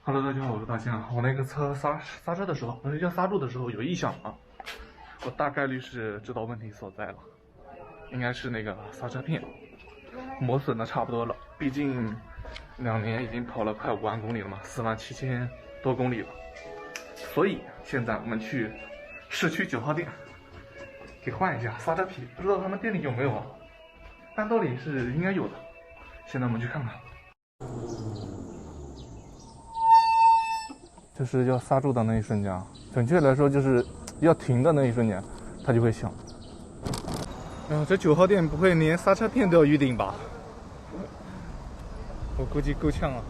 Hello， 大家好，我是大象。我那个车刹车的时候，要刹住的时候有异响了，我大概率是知道问题所在了，应该是那个刹车片磨损的差不多了。毕竟2年已经跑了快5万公里了嘛，47000多公里了。所以现在我们去市区9号店给换一下刹车皮，不知道他们店里有没有啊？按道理是应该有的。现在我们去看看。就是要刹住的那一瞬间啊，准确来说就是要停的那一瞬间，它就会响。这9号店不会连刹车片都要预定吧？我估计够呛啊。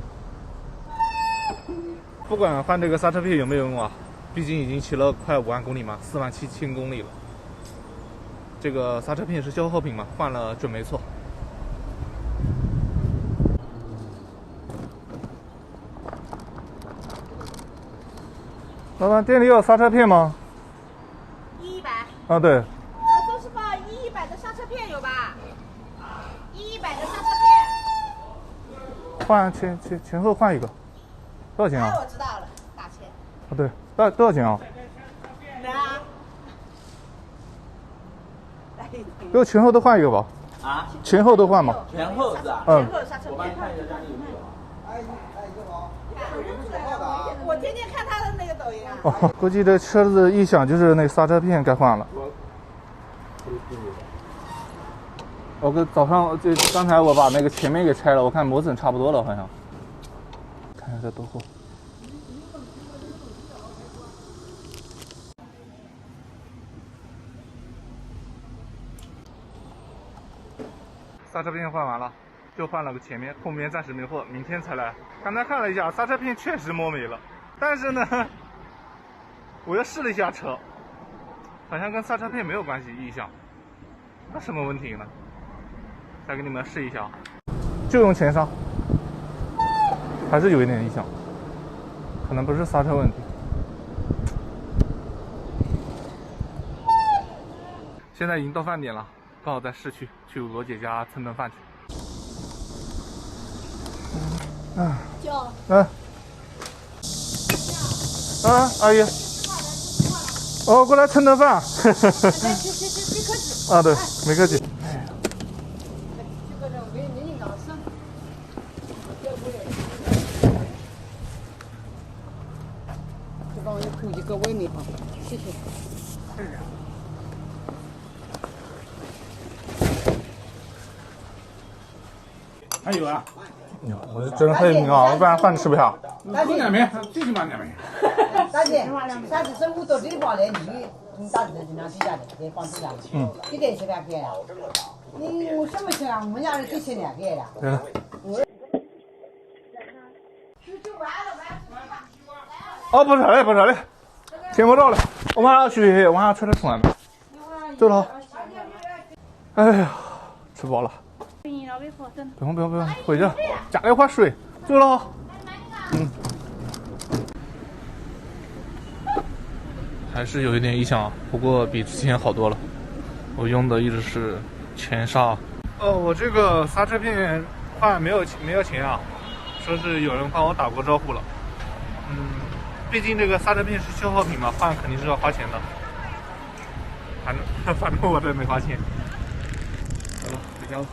不管换这个刹车片有没有用啊，毕竟已经骑了快5万公里嘛，47000公里了。这个刹车片是消耗品嘛，换了准没错。老板，店里有刹车片吗110。啊，对。都是报110的刹车片有吧？110的刹车片。换前后换一个，多少钱啊？那我知道了，打钱。啊，对，多少钱啊？来啊！给我前后都换一个吧。啊？前后都换嘛。前后是吧？前后刹车片。我帮你看一下家里有没有。我天天看他的那个抖音啊。哦，估计这车子异响就是那刹车片该换了。我早上刚才我把那个前面给拆了，我看磨损差不多了，好像。看一下这多厚。刹车片换完了，就换了个前面，后面暂时没货，明天才来。刚才看了一下，刹车片确实磨没了，但是呢，我又试了一下车，好像跟刹车片没有关系，异响。那什么问题呢？再给你们试一下，就用前刹，还是有一点异响，可能不是刹车问题。现在已经到饭点了，刚好在市区，去罗姐家蹭顿饭去。阿姨，哦，过来蹭顿饭。别客气。啊，对，没客气。这帮我扣一个外面哈，谢谢。还有啊，我真的太平啊，不然饭吃不下。大姐，两面，最起码2面。大姐，下次生活到这里话呢，你打字尽量低下的，再放低下的。你得吃点给呀。我什么吃啊？我们家人最吃点给呀。嗯。哦，不是嘞，听不到了，我马上去，晚上出来吃外卖。走了。哎呀，吃饱了。不用，回去，加了一会水，走了。还是有一点异响，不过比之前好多了。我用的一直是前刹。我这个刹车片换没有钱啊，说是有人帮我打过招呼了。毕竟这个刹车片是消耗品嘛，换肯定是要花钱的。反正我这没花钱。好了，回家了。